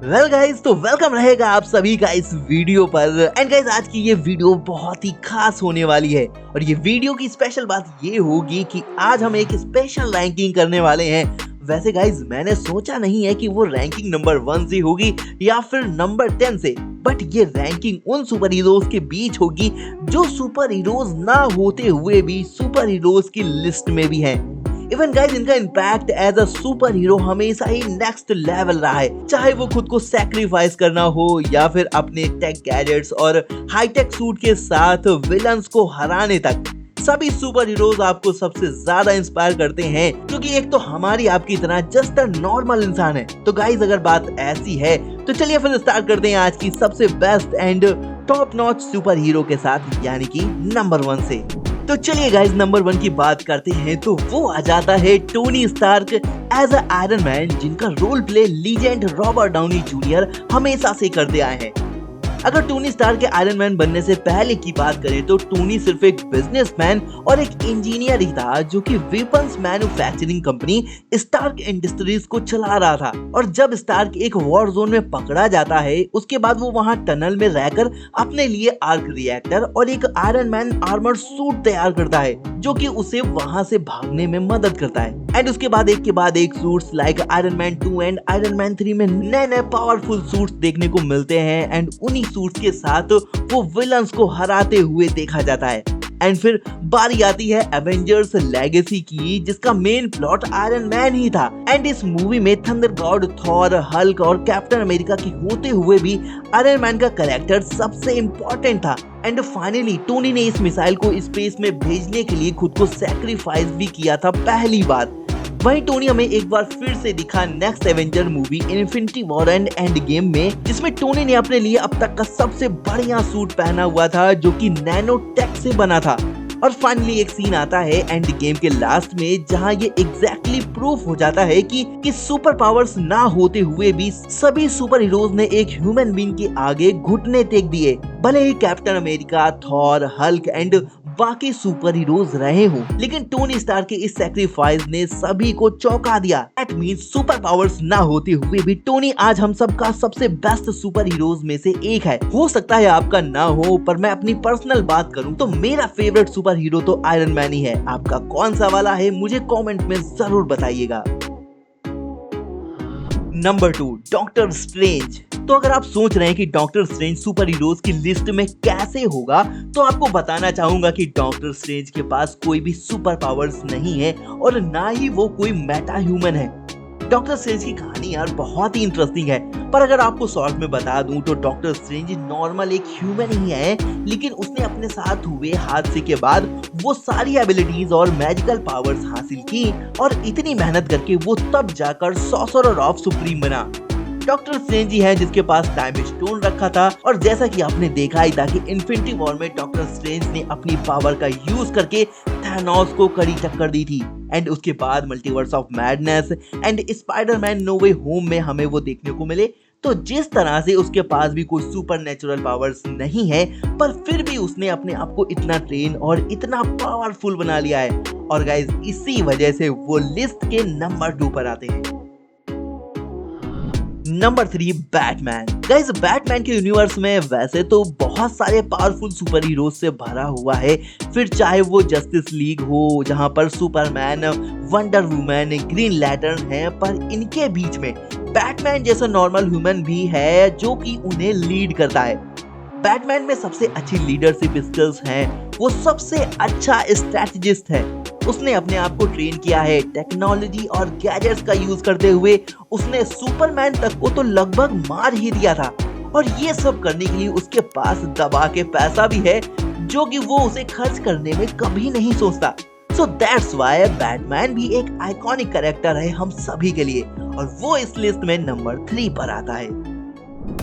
Well guys, तो welcome रहेगा आप सभी का इस वीडियो पर। एंड गाइस, आज की ये वीडियो बहुत ही खास होने वाली है और ये वीडियो की स्पेशल बात ये होगी कि आज हम एक स्पेशल रैंकिंग करने वाले हैं। वैसे गाइस, मैंने सोचा नहीं है कि वो रैंकिंग नंबर 1 से होगी या फिर नंबर 10 से, बट ये रैंकिंग उन सुपर हीरोज के बीच होगी जो सुपर हीरोज ना होते हुए भी सुपर हीरोज की लिस्ट में भी हैं। इवन गाइस, इनका impact as a super hero हमेशा ही नेक्स्ट लेवल रहा है, चाहे वो खुद को सैक्रिफाइस करना हो या फिर अपने टेक गैजेट्स और हाईटेक सूट के साथ विलन्स को हराने तक। सभी सुपर हीरोज आपको सबसे ज्यादा इंस्पायर करते हैं क्योंकि एक तो हमारी आपकी तरह जस्ट अ नॉर्मल इंसान है। तो गाइस, अगर बात ऐसी है तो चलिए फिर स्टार्ट करते हैं आज की सबसे best and top notch super hero के साथ, यानी कि नंबर 1 से। तो चलिए गाइस, नंबर 1 की बात करते हैं तो वो आ जाता है Tony Stark as a Iron Man, जिनका role play legend Robert Downey Junior हमेशा से करते आए हैं। अगर टोनी स्टार्क के आयरन मैन बनने से पहले की बात करें तो टोनी सिर्फ एक बिजनेसमैन और एक इंजीनियर ही था जो कि weapons manufacturing company Stark Industries को चला रहा था। और जब स्टार्क एक वॉर जोन में पकड़ा जाता है, उसके बाद वो वहां टनल में रहकर अपने लिए आर्क रिएक्टर और एक आयरन मैन आर्मर सूट तैयार करता है जो कि उसे वहां से भागने में मदद करता है। एंड उसके बाद एक suits like iron man 2 and iron man 3 में नए पावरफुल सूट्स देखने को मिलते हैं। एंड उन्हीं सूट्स के साथ वो विलन्स को हराते हुए देखा जाता है। एंड फिर बारी आती है एवेंजर्स लेगेसी की, जिसका मेन प्लॉट आयरन मैन ही था। एंड इस मूवी में थंडर गॉड, थॉर, हल्क और कैप्टन अमेरिका की होते हुए भी आयरन मैन का कैरेक्टर सबसे इम्पोर्टेंट था। एंड फाइनली टोनी ने इस मिसाइल को स्पेस में भेजने के लिए खुद को सैक्रिफाइस भी किया था पहली बार। वहीं टोनी हमें एक बार फिर से दिखा next Avenger movie infinity war and end game में, जिसमें टोनी ने अपने लिए अब तक का सबसे बढ़िया सूट पहना हुआ था जो कि नैनो टेक से बना था। और फाइनली एक सीन आता है एंड गेम के लास्ट में जहां ये एग्जैक्टली प्रूफ हो जाता है कि सुपर पावर्स ना होते हुए भी सभी सुपर हीरोज ने एक ह्यूमन बीइंग के आगे घुटने टेक दिए, भले ही Captain America, Thor, Hulk and बाकी सुपर हीरोज रहे हो। लेकिन टोनी स्टार्क के इस सैक्रिफाइस ने सभी को चौंका दिया। दैट मींस सुपर पावर्स ना होते हुए भी टोनी आज हम सबका सबसे बेस्ट सुपर हीरोज में से एक है। हो सकता है आपका ना हो, पर मैं अपनी पर्सनल बात करूं तो मेरा फेवरेट सुपर हीरो तो आयरन मैन ही है। आपका कौन सा वाला है मुझे कमेंट में जरूर बताइएगा। Number 2, doctor strange. तो अगर आप सोच रहे हैं कि डॉक्टर स्ट्रेंज सुपर हीरोज की लिस्ट में कैसे होगा, तो आपको बताना चाहूंगा कि डॉक्टर स्ट्रेंज के पास कोई भी सुपर पावर्स नहीं है और ना ही वो कोई मेटा ह्यूमन है। डॉक्टर स्ट्रेंज की कहानी यार बहुत ही इंटरेस्टिंग है, पर अगर आपको शॉर्ट में बता दूं तो डॉक्टर स्ट्रेंज नॉर्मल एक ह्यूमन ही है, लेकिन उसने अपने साथ हुए हादसे के बाद वो सारी एबिलिटीज और मैजिकल पावर्स हासिल की और इतनी मेहनत करके वो तब जाकर सॉर्सरर ऑफ सुप्रीम बना। डॉक्टर स्ट्रेंज ही है जिसके पास टाइम स्टोन रखा था, और जैसा कि आपने देखा ही था कि इन्फिनिटी वॉर में डॉक्टर स्ट्रेंज ने अपनी पावर का यूज करके थैनोस को कड़ी टक्कर दी थी। एंड उसके बाद Multiverse of Madness and Spiderman No Way Home में हमें वो देखने को मिले। तो जिस तरह से उसके पास भी कोई सुपर नेचुरल पावर्स नहीं है, पर फिर भी उसने अपने आप को इतना ट्रेन और इतना पावरफुल बना लिया है। और गाइस, इसी वजह से वो लिस्ट के नंबर 2 पर आते हैं। Number 3, Batman. गाइस, बैटमैन के यूनिवर्स में वैसे तो बहुत सारे पावरफुल सुपर हीरोज से भरा हुआ है, फिर चाहे वो जस्टिस लीग हो जहां पर Superman, wonder woman, green lantern है, पर इनके बीच में बैटमैन जैसा नॉर्मल ह्यूमन भी है जो कि उन्हें लीड करता है। बैटमैन में सबसे अच्छी लीडरशिप स्किल्स हैं, वो सबसे अच्छा स्ट्रेटजिस्ट है। उसने अपने आप को ट्रेन किया है टेक्नोलॉजी और गैजेट्स का यूज करते हुए। उसने सुपरमैन तक को तो लगभग मार ही दिया था, और ये सब करने के लिए उसके पास दबा के पैसा भी है जो कि वो उसे खर्च करने में कभी नहीं सोचता। सो दैट्स व्हाई बैटमैन भी एक आइकॉनिक कैरेक्टर है हम सभी के लिए, और वो इस लिस्ट में नंबर 3 पर आता है।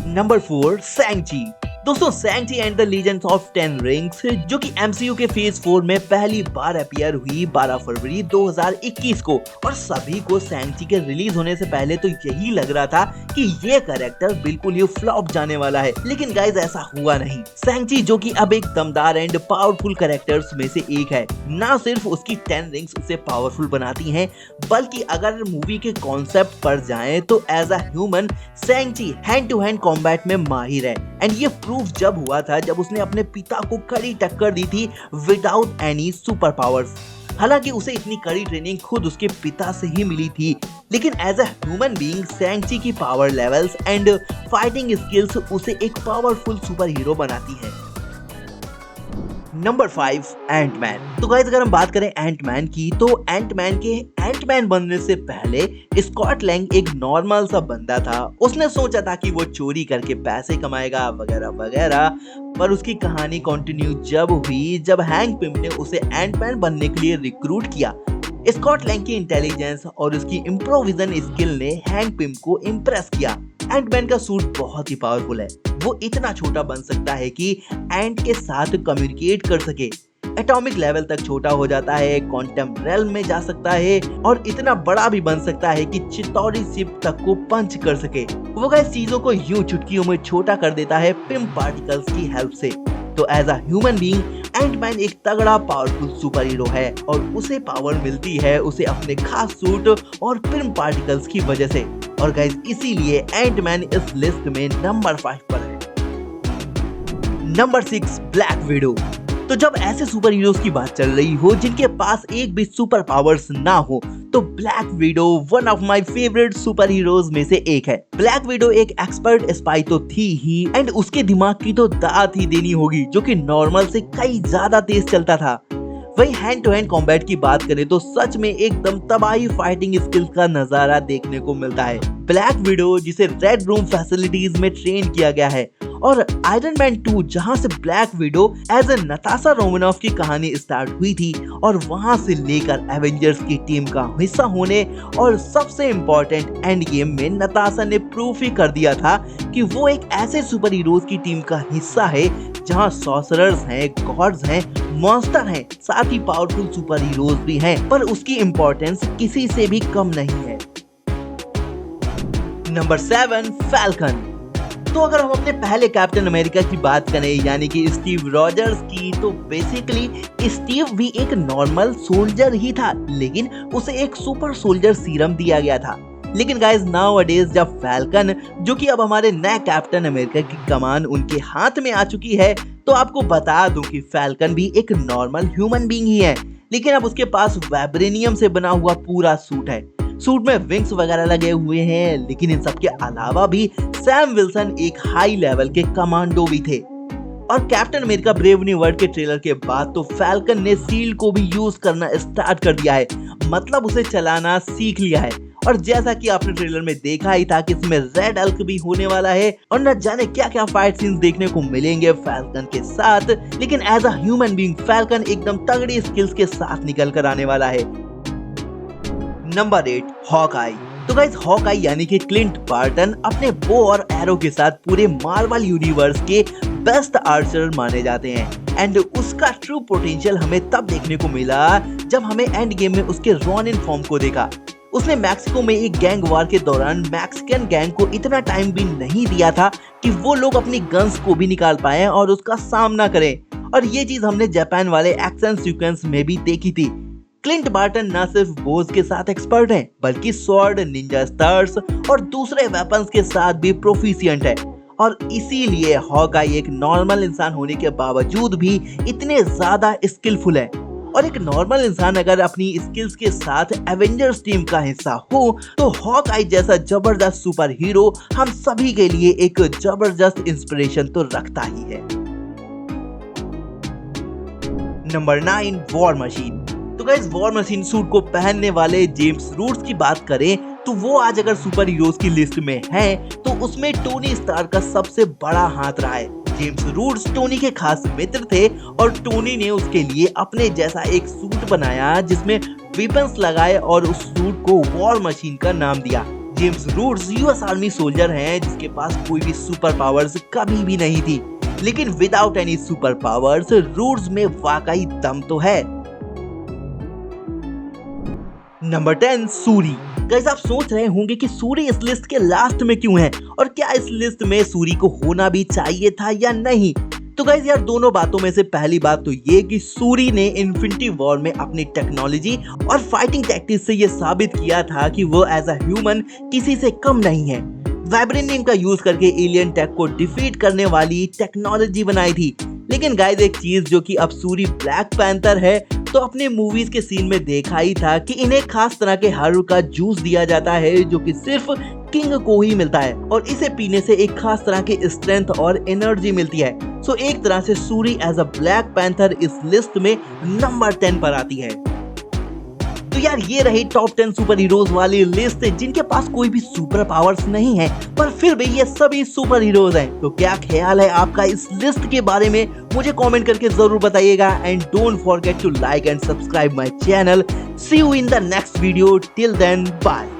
Number 4, Shang Chi. दोस्तों Shang Chi and the legends of 10 rings जो कि MCU के फेज 4 में पहली बार अपीयर हुई 12 फरवरी 2021 को, और सभी को सैंग-ची के रिलीज होने से पहले तो यही लग रहा था कि ये कैरेक्टर बिल्कुल ही फ्लॉप जाने वाला है, लेकिन गाइस ऐसा हुआ नहीं। सैंग-ची जो कि अब एक दमदार एंड पावरफुल कैरेक्टर्स में से एक है, ना सिर्फ उसकी 10 रिंग्स उसे पावरफुल बनाती हैं, बल्कि अगर मूवी के कॉन्सेप्ट पर जाएं तो as a human Shang Chi hand to hand combat में माहिर है। एंड ये प्रूफ जब हुआ था जब उसने अपने पिता को कड़ी टक्कर दी थी विदाउट एनी सुपर पावर्स। हालांकि उसे इतनी कड़ी ट्रेनिंग खुद उसके पिता से ही मिली थी, लेकिन एज अ ह्यूमन बीइंग सैंग-ची की power levels and fighting skills उसे एक पावरफुल सुपर हीरो बनाती है। Number 5 Ant-Man. तो गाइस अगर हम बात करें एंटमैन की, तो एंटमैन के एंटमैन बनने से पहले स्कॉट लैंग एक नॉर्मल सा बंदा था। उसने सोचा था कि वो चोरी करके पैसे कमाएगा वगैरह वगैरह, पर उसकी कहानी कंटिन्यू जब हुई जब हैंक पिम ने उसे एंटमैन बनने के लिए रिक्रूट किया। स्कॉट लैंग की इंटेलिजेंस और उसकी इम्प्रोविजन स्किल ने हैंक पिम को इम्प्रेस किया। एंटमैन का सूट बहुत ही पावरफुल है, वो इतना छोटा बन सकता है कि एंट के साथ कम्युनिकेट कर सके, एटॉमिक लेवल तक छोटा हो जाता है, क्वांटम रेल्म में जा सकता है, और इतना बड़ा भी बन सकता है कि चितौरी शिप तक को पंच कर सके। वो गाइस चीजों को यूं चुटकियों में छोटा कर देता है पिम पार्टिकल्स की हेल्प से। तो as a human being Antman एक तगड़ा पावरफुल सुपर हीरो है, और उसे पावर मिलती है उसे अपने खास सूट और पिम पार्टिकल्स की वजह से। और गाइस इसीलिए एंटमैन इस लिस्ट में नंबर 5 पर है। Number 6 black window. तो जब ऐसे सुपर हीरोज की बात चल रही हो जिनके पास एक भी सुपर पावर्स ना हो, तो black window one of my favourite super heroes में से एक है। ब्लैक विडो एक एक्सपर्ट स्पाई तो थी ही, एंड उसके दिमाग की तो दात ही देनी होगी, जो कि नॉर्मल से कई ज्यादा तेज चलता था। वही हैंड टू हैंड कॉम्बैट की बात करें तो सच में एकदम तबाही फाइटिंग स्किल्स का नजारा देखने को मिलता है। ब्लैक विडो जिसे रेड रूम फैसिलिटीज में ट्रेन किया गया है, और आयरन मैन 2 जहां से black widow as a Natasha Romanoff की कहानी स्टार्ट हुई थी, और वहां से लेकर एवेंजर्स की टीम का हिस्सा होने, और सबसे इम्पोर्टेंट एंड गेम में नताशा ने प्रूफ ही कर दिया था कि वो एक ऐसे सुपर हीरोज की टीम का हिस्सा है जहां सॉर्सरर्स हैं, गॉड्स हैं, मॉन्स्टर हैं, साथ ही पावरफुल सुपर हीरोज भी हैं, पर उसकी इम्पोर्टेंस किसी से भी कम नहीं है। Number 7 falcon. तो अगर हम अपने पहले कैप्टन अमेरिका की बात करें यानी कि स्टीव रॉजर्स की, तो बेसिकली स्टीव भी एक नॉर्मल सोल्जर ही था, लेकिन उसे एक सुपर सोल्जर सीरम दिया गया था। लेकिन गाइस नाउअडेज जब फैल्कन जो कि अब हमारे नए कैप्टन अमेरिका की कमान उनके हाथ में आ चुकी है, तो आपको बता दूं कि फैल्कन भी एक नॉर्मल ह्यूमन बीइंग ही है, लेकिन अब उसके पास वाइब्रेनियम से बना हुआ पूरा सूट है। सूट में विंग्स वगैरह लगे हुए हैं, लेकिन इन सब के अलावा भी सैम विल्सन एक हाई लेवल के कमांडो भी थे। और captain America brave new world के ट्रेलर के बाद तो फैल्कन ने शील्ड को भी यूज करना स्टार्ट कर दिया है, मतलब उसे चलाना सीख लिया है। और जैसा कि आपने ट्रेलर में देखा ही था कि इसमें रेड हल्क भी होने वाला है, और न जाने क्या क्या फाइट सीन्स देखने को मिलेंगे फैल्कन के साथ, लेकिन as a human being Falcon एकदम तगड़ी स्किल्स के साथ निकल कर आने वाला है। Number 8 Hawkeye. तो गाइस हॉकआई यानी कि क्लिंट बार्टन अपने बो और एरो के साथ पूरे मार्वल यूनिवर्स के बेस्ट आर्चर माने जाते हैं, एंड उसका ट्रू पोटेंशियल हमें तब देखने को मिला जब हमें एंड गेम में उसके रॉनिन फॉर्म को देखा। उसने मैक्सिको में एक गैंग वार के दौरान मैक्सिकन गैंग को इतना टाइम भी नहीं दिया था कि वो लोग अपनी गन्स को भी निकाल पाए और उसका सामना करें, और ये चीज हमने जापान वाले एक्शन सीक्वेंस में भी देखी थी। क्लिंट बार्टन न सिर्फ बोज के साथ एक्सपर्ट हैं, बल्कि स्वॉर्ड, निंजा स्टार्स और दूसरे वेपन्स के साथ भी प्रोफिशिएंट है, और इसीलिए हॉकआई एक नॉर्मल इंसान होने के बावजूद भी इतने ज्यादा स्किलफुल है। और एक नॉर्मल इंसान अगर अपनी स्किल्स के साथ एवेंजर्स टीम का हिस्सा हो, तो हॉकआई जैसा जबरदस्त सुपर हीरो हम सभी के लिए एक जबरदस्त इंस्पिरेशन तो रखता ही है। Number 9 war machine. तो गाइस वॉर मशीन सूट को पहनने वाले जेम्स रूड्स की बात करें तो वो आज अगर सुपर हीरोज की लिस्ट में है तो उसमें टोनी स्टार्क का सबसे बड़ा हाथ रहा है। जेम्स रूड्स टोनी के खास मित्र थे, और टोनी ने उसके लिए अपने जैसा एक सूट बनाया जिसमें वेपन्स लगाए और उस सूट को वॉर मशीन का नाम दिया। James roads US army soldier हैं जिसके पास कोई भी सुपर पावर्स कभी भी नहीं थी, लेकिन विदाउट एनी सुपर पावर्स रूट्स में वाकई दम तो है। नंबर 10 सूरी। गाइस आप सोच रहे होंगे कि सूरी इस लिस्ट के लास्ट में क्यों है और क्या इस लिस्ट में सूरी को होना भी चाहिए था या नहीं। तो गाइस यार दोनों बातों में से पहली बात तो ये कि सूरी ने इन्फिनिटी वॉर में अपनी टेक्नोलॉजी और फाइटिंग टैक्टिक्स से ये साबित किया था कि वो एज अ ह्यूमन किसी से कम नहीं है। वाइब्रेनियम का यूज करके एलियन टेक को डिफीट करने वाली टेक्नोलॉजी बनाई थी। लेकिन गाइस एक चीज जो कि अब सूरी ब्लैक पैंथर है तो अपने मूवीज के सीन में देखा ही था कि इन्हें खास तरह के हर्ब का जूस दिया जाता है जो कि सिर्फ किंग को ही मिलता है और इसे पीने से एक खास तरह की स्ट्रेंथ और एनर्जी मिलती है। सो एक तरह से Shuri as a Black Panther इस लिस्ट में नंबर 10 पर आती है। तो यार ये रही टॉप 10 सुपर हीरोज वाली लिस्ट जिनके पास कोई भी सुपर पावर्स नहीं है पर फिर भी ये सभी सुपर हीरोज हैं। तो क्या ख्याल है आपका इस लिस्ट के बारे में, मुझे कमेंट करके जरूर बताइएगा and don't forget to like and subscribe my channel. See you in the next video, till then bye.